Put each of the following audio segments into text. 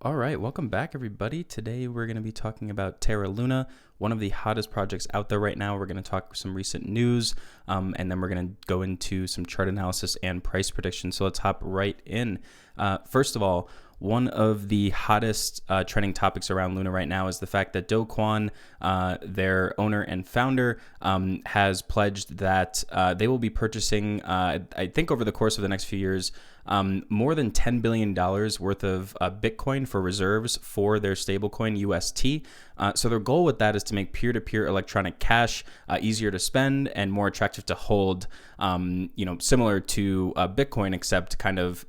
All right, welcome back, everybody. Today we're going to be talking about Terra Luna, one of the hottest projects out there right now. We're going to talk some recent news, and then we're going to go into some chart analysis and price prediction. So let's hop right in. First of all, one of the hottest trending topics around Luna right now is the fact that KuCoin, their owner and founder, has pledged that they will be purchasing, I think over the course of the next few years, more than $10 billion worth of Bitcoin for reserves for their stablecoin UST. So their goal with that is to make peer-to-peer electronic cash easier to spend and more attractive to hold, similar to Bitcoin, except kind of,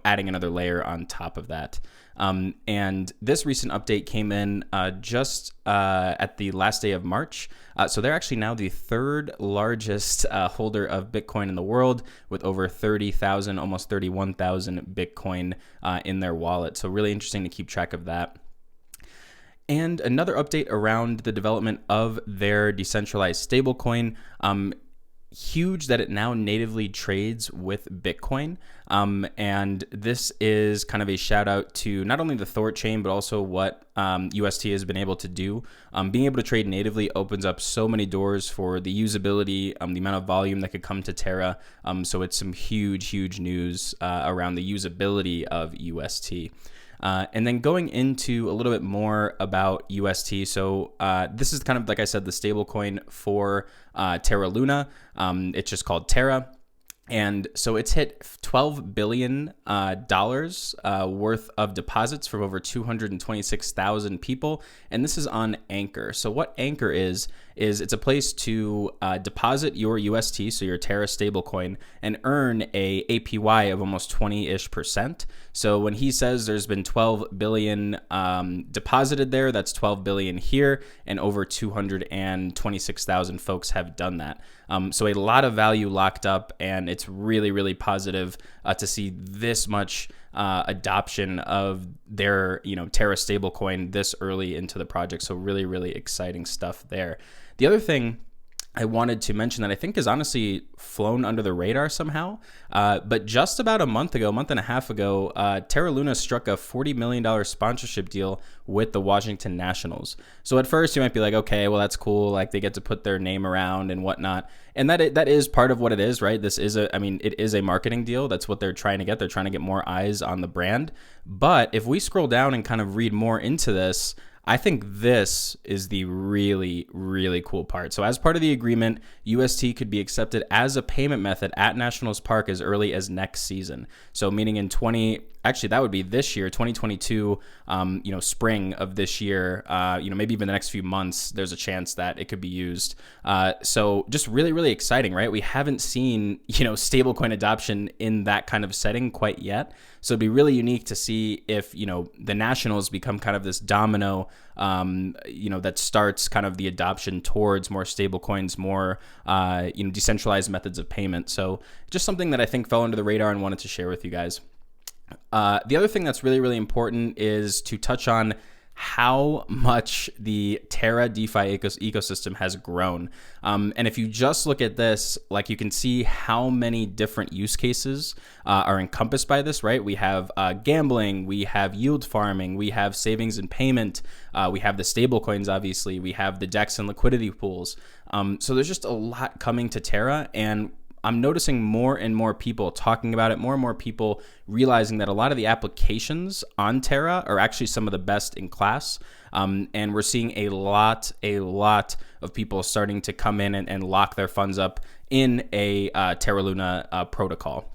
adding another layer on top of that. And this recent update came in just at the last day of March. So they're actually now the third largest holder of Bitcoin in the world, with over 30,000, almost 31,000 Bitcoin in their wallet. So really interesting to keep track of that. And another update around the development of their decentralized stablecoin. Huge that it now natively trades with Bitcoin. And this is kind of a shout out to not only the Thor chain, but also what UST has been able to do. Being able to trade natively opens up so many doors for the usability, the amount of volume that could come to Terra. So it's some huge news around the usability of UST. And then going into a little bit more about UST. So this is kind of, like I said, the stablecoin for Terra Luna. It's just called Terra. And so it's hit $12 billion worth of deposits from over 226,000 people. And this is on Anchor. So what Anchor is it's a place to deposit your UST, so your Terra stablecoin, and earn a APY of almost 20-ish%. So when he says there's been 12 billion deposited there, that's 12 billion here, and over 226,000 folks have done that. So a lot of value locked up, and it's really positive to see this much adoption of their Terra stablecoin this early into the project. So really exciting stuff there. The other thing I wanted to mention that I think is honestly flown under the radar somehow, but just about a month and a half ago, Terra Luna struck a $40 million sponsorship deal with the Washington Nationals. So at first you might be like, okay, well, that's cool. Like, they get to put their name around and whatnot. And that is part of what it is, right? It is a marketing deal. That's what they're trying to get. They're trying to get more eyes on the brand. But if we scroll down and kind of read more into this, I think this is the really cool part. So as part of the agreement, UST could be accepted as a payment method at Nationals Park as early as next season. So meaning that would be this year, 2022, spring of this year, maybe even the next few months, there's a chance that it could be used. So just really exciting, right? We haven't seen, stablecoin adoption in that kind of setting quite yet. So it'd be really unique to see if, the Nationals become kind of this domino, that starts kind of the adoption towards more stablecoins, more, decentralized methods of payment. So just something that I think fell under the radar and wanted to share with you guys. The other thing that's really important is to touch on how much the Terra DeFi ecosystem has grown. And if you just look at this, like, you can see how many different use cases are encompassed by this, right? We have gambling, we have yield farming, we have savings and payment, we have the stable coins, obviously, we have the DEX and liquidity pools. So there's just a lot coming to Terra, and I'm noticing more and more people talking about it, more and more people realizing that a lot of the applications on Terra are actually some of the best in class. And we're seeing a lot of people starting to come in and lock their funds up in a Terra Luna protocol.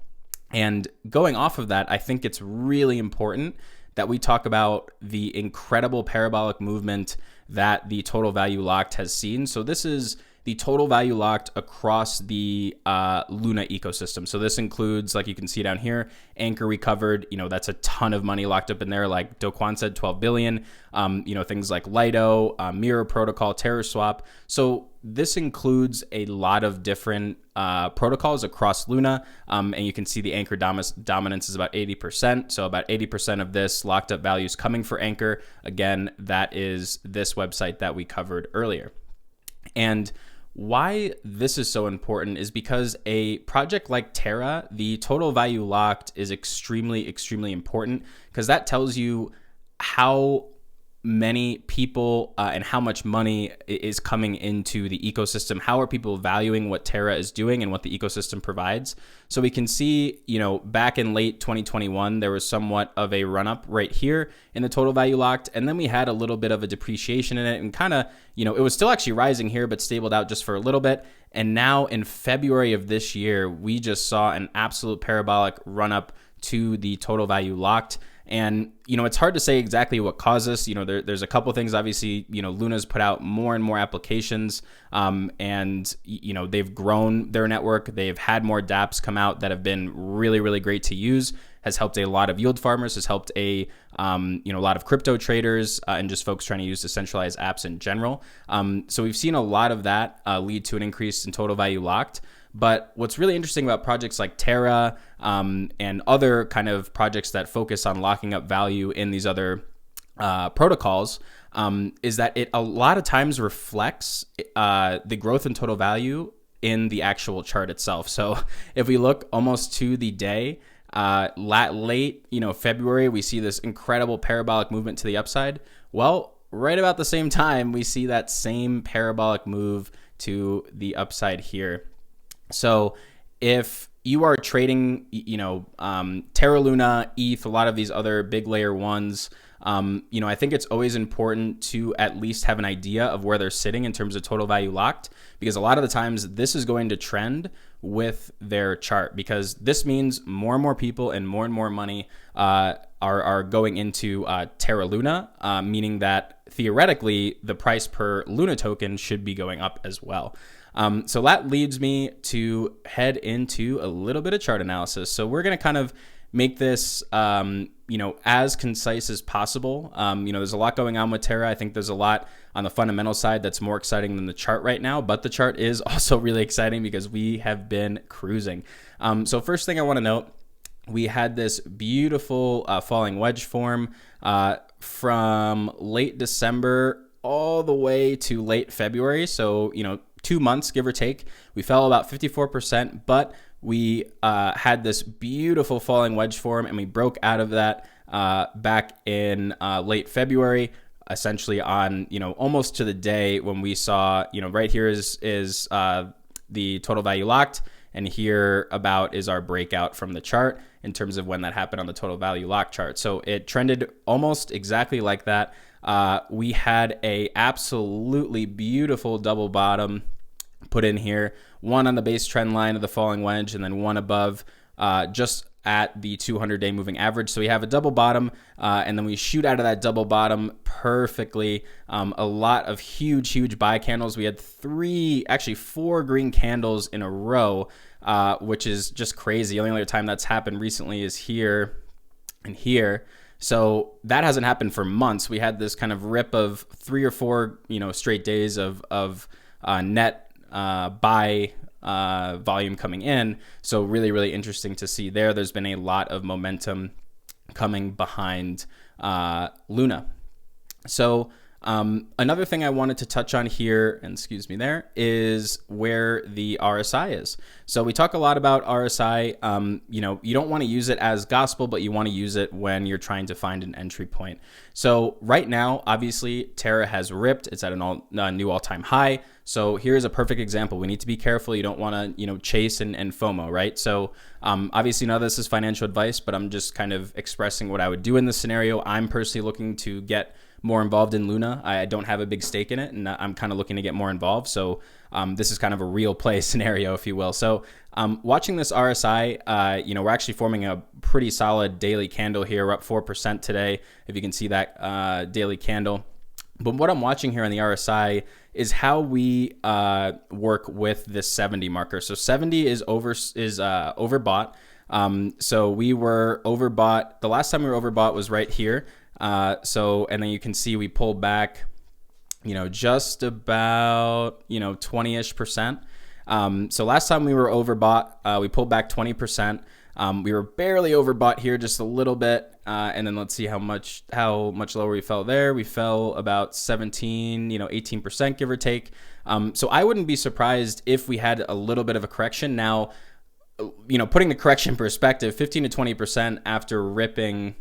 And going off of that, I think it's really important that we talk about the incredible parabolic movement that the total value locked has seen. So this is the total value locked across the Luna ecosystem. So this includes, like you can see down here, Anchor we covered, that's a ton of money locked up in there. Like Do Kwon said, 12 billion, things like Lido, Mirror Protocol, TerraSwap. So this includes a lot of different protocols across Luna. And you can see the Anchor dominance is about 80%. So about 80% of this locked up value is coming for Anchor. Again, that is this website that we covered earlier. And why this is so important is because a project like Terra, the total value locked is extremely important, because that tells you how many people and how much money is coming into the ecosystem. How are people valuing what Terra is doing and what the ecosystem provides? So we can see, back in late 2021, there was somewhat of a run up right here in the total value locked. And then we had a little bit of a depreciation in it and kind of, it was still actually rising here, but stabled out just for a little bit. And now in February of this year, we just saw an absolute parabolic run up to the total value locked. And, it's hard to say exactly what caused this. There's a couple things. Obviously, Luna's put out more and more applications, and, they've grown their network. They've had more dApps come out that have been really, really great to use, has helped a lot of yield farmers, has helped a lot of crypto traders, and just folks trying to use decentralized apps in general. So we've seen a lot of that lead to an increase in total value locked. But what's really interesting about projects like Terra and other kind of projects that focus on locking up value in these other protocols is that it a lot of times reflects the growth in total value in the actual chart itself. So if we look almost to the day, late February, we see this incredible parabolic movement to the upside. Well, right about the same time, we see that same parabolic move to the upside here. So if you are trading, Terra Luna, ETH, a lot of these other big layer ones, I think it's always important to at least have an idea of where they're sitting in terms of total value locked, because a lot of the times this is going to trend with their chart, because this means more and more people and more money are going into Terra Luna, meaning that theoretically the price per Luna token should be going up as well. So that leads me to head into a little bit of chart analysis. So we're going to kind of make this, as concise as possible. There's a lot going on with Terra. I think there's a lot on the fundamental side that's more exciting than the chart right now, but the chart is also really exciting because we have been cruising. So first thing I want to note, we had this beautiful falling wedge form from late December all the way to late February. So, 2 months, give or take. We fell about 54%, but we had this beautiful falling wedge form, and we broke out of that back in late February, essentially on, almost to the day when we saw, right here is the total value locked, and here about is our breakout from the chart in terms of when that happened on the total value lock chart. So it trended almost exactly like that. We had a absolutely beautiful double bottom put in here, one on the base trend line of the falling wedge, and then one above just at the 200-day moving average. So we have a double bottom, and then we shoot out of that double bottom perfectly. A lot of huge buy candles. We had 4 green candles in a row, which is just crazy. The only other time that's happened recently is here and here. So that hasn't happened for months. We had this kind of rip of 3 or 4, straight days of net buy volume coming in. So really interesting to see there. There's been a lot of momentum coming behind Luna. So another thing I wanted to touch on here, and excuse me there, is where the RSI is. So we talk a lot about RSI. You don't want to use it as gospel, but you want to use it when you're trying to find an entry point. So right now, obviously, Terra has ripped. It's at a new all-time high. So here's a perfect example. We need to be careful. You don't want to, chase and FOMO, right? So obviously none of this is financial advice, but I'm just kind of expressing what I would do in this scenario. I'm personally looking to get more involved in Luna. I don't have a big stake in it, and I'm kind of looking to get more involved. So this is kind of a real play scenario, if you will. So watching this RSI, we're actually forming a pretty solid daily candle here. We're up 4% today, if you can see that daily candle. But what I'm watching here on the RSI is how we work with this 70 marker. So 70 is overbought. So we were overbought. The last time we were overbought was right here. And then you can see we pulled back, just about, 20-ish%. So last time we were overbought, we pulled back 20%. We were barely overbought here, just a little bit. And then let's see how much lower we fell there. We fell about 18%, give or take. So I wouldn't be surprised if we had a little bit of a correction. Now, putting the correction in perspective, 15 to 20% after ripping,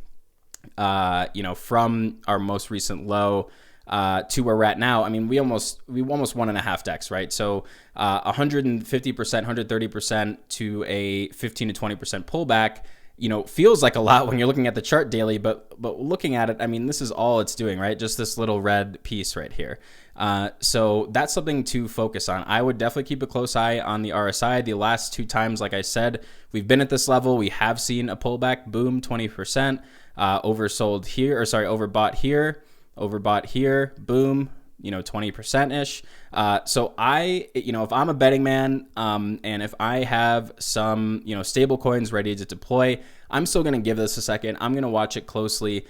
from our most recent low to where we're at now. I mean, we almost 1.5x, right? So 150%, 130% to a 15 to 20% pullback, feels like a lot when you're looking at the chart daily, but looking at it, I mean, this is all it's doing, right? Just this little red piece right here. So that's something to focus on. I would definitely keep a close eye on the RSI. The last 2 times, like I said, we've been at this level. We have seen a pullback, boom, 20%, oversold here, or sorry, overbought here, boom, 20%-ish. So if I'm a betting man, and if I have some, stable coins ready to deploy, I'm still going to give this a second. I'm going to watch it closely,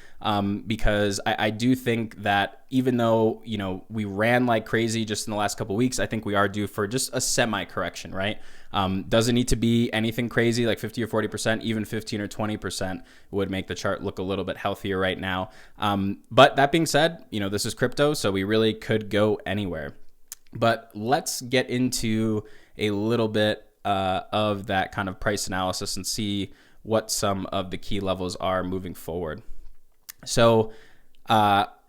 because I do think that even though, we ran like crazy just in the last couple of weeks, I think we are due for just a semi correction, right? Doesn't need to be anything crazy like 50 or 40%, even 15 or 20% would make the chart look a little bit healthier right now. But that being said, this is crypto, so we really could go anywhere. But let's get into a little bit of that kind of price analysis and see what some of the key levels are moving forward. So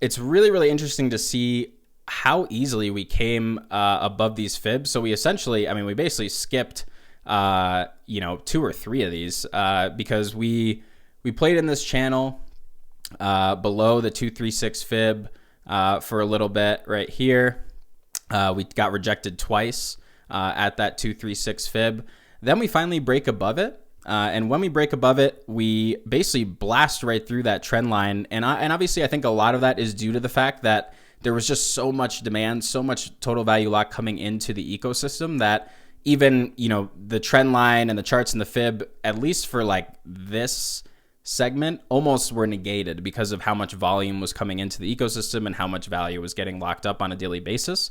it's really, really interesting to see how easily we came above these fibs. So we basically skipped 2 or 3 of these because we played in this channel below the 236 fib for a little bit right here. We got rejected twice at that 236 fib. Then we finally break above it. And when we break above it, we basically blast right through that trend line. And obviously, I think a lot of that is due to the fact that there was just so much demand, so much total value lock coming into the ecosystem that even, the trend line and the charts and the fib, at least for like this segment, almost were negated because of how much volume was coming into the ecosystem and how much value was getting locked up on a daily basis.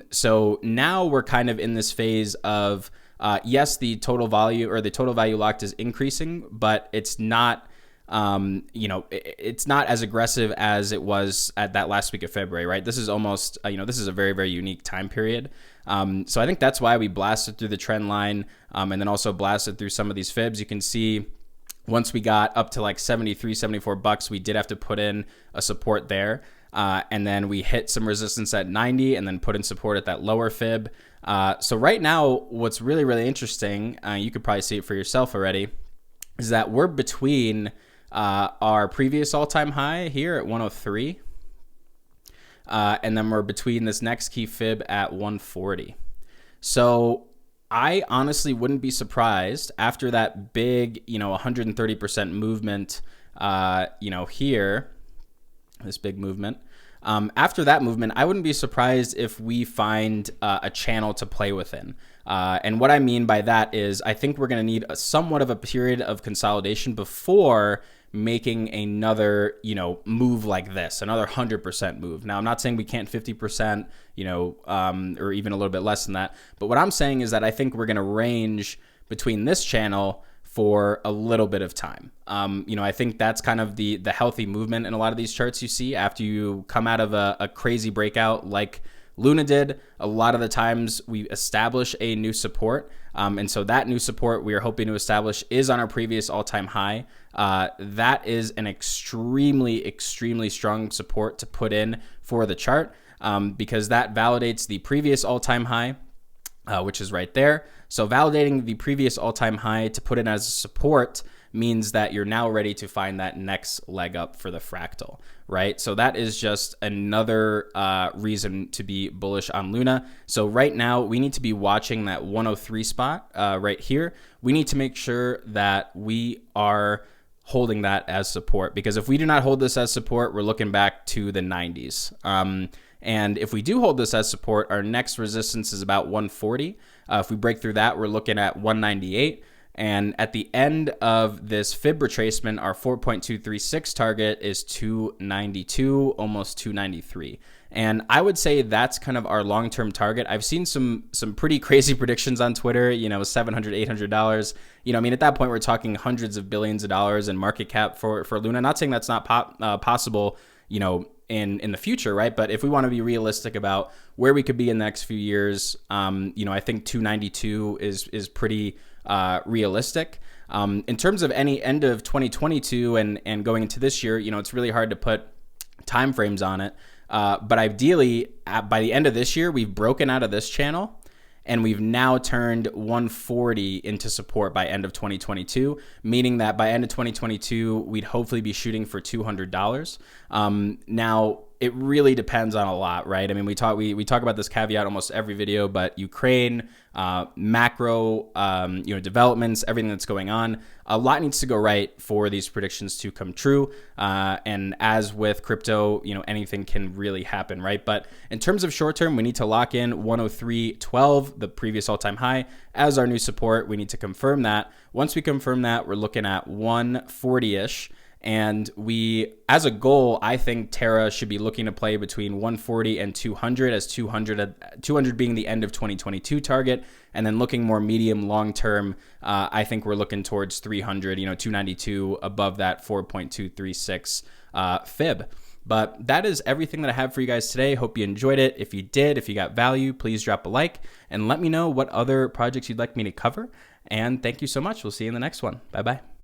So now we're kind of in this phase of, yes, the total value locked is increasing, but it's not, it's not as aggressive as it was at that last week of February, right? This is almost, this is a very, very unique time period. So I think that's why we blasted through the trend line, and then also blasted through some of these fibs. You can see once we got up to like 73, 74 bucks, we did have to put in a support there. And then we hit some resistance at 90 and then put in support at that lower fib. So right now, what's really, really interesting, you could probably see it for yourself already, is that we're between our previous all-time high here at 103, and then we're between this next key fib at 140. So I honestly wouldn't be surprised after that big, 130% movement, here, this big movement. After that movement, I wouldn't be surprised if we find a channel to play within. And what I mean by that is I think we're going to need somewhat of a period of consolidation before making another, move like this, another 100% move. Now, I'm not saying we can't 50%, or even a little bit less than that. But what I'm saying is that I think we're going to range between this channel for a little bit of time. I think that's kind of the healthy movement in a lot of these charts you see after you come out of a crazy breakout like Luna did. A lot of the times we establish a new support. And so that new support we are hoping to establish is on our previous all-time high. That is an extremely, extremely strong support to put in for the chart, because that validates the previous all-time high, which is right there. So validating the previous all-time high to put in as a support means that you're now ready to find that next leg up for the fractal, right? So that is just another reason to be bullish on Luna. So right now we need to be watching that 103 spot right here. We need to make sure that we are holding that as support, because if we do not hold this as support, we're looking back to the 90s. And if we do hold this as support, our next resistance is about 140. If we break through that, we're looking at 198. And at the end of this fib retracement, our 4.236 target is 292, almost 293. And I would say that's kind of our long-term target. I've seen some pretty crazy predictions on Twitter, $700, $800. At that point, we're talking hundreds of billions of dollars in market cap for Luna. Not saying that's not possible, in the future, right? But if we want to be realistic about where we could be in the next few years, I think 292 is pretty realistic. In terms of any end of 2022 and going into this year, it's really hard to put time frames on it. But ideally, by the end of this year, we've broken out of this channel and we've now turned 140 into support by end of 2022, meaning that by end of 2022, we'd hopefully be shooting for $200. Now, it really depends on a lot, right? I mean, we talk about this caveat almost every video, but Ukraine, macro, developments, everything that's going on, a lot needs to go right for these predictions to come true. And as with crypto, anything can really happen, right? But in terms of short term, we need to lock in 103.12, the previous all-time high, as our new support. We need to confirm that. Once we confirm that, we're looking at 140-ish. And we, as a goal, I think Terra should be looking to play between 140 and 200, as 200 being the end of 2022 target. And then looking more medium long term, I think we're looking towards 300, 292 above that 4.236 fib. But that is everything that I have for you guys today. Hope you enjoyed it. If you did, if you got value, please drop a like and let me know what other projects you'd like me to cover. And thank you so much. We'll see you in the next one. Bye-bye.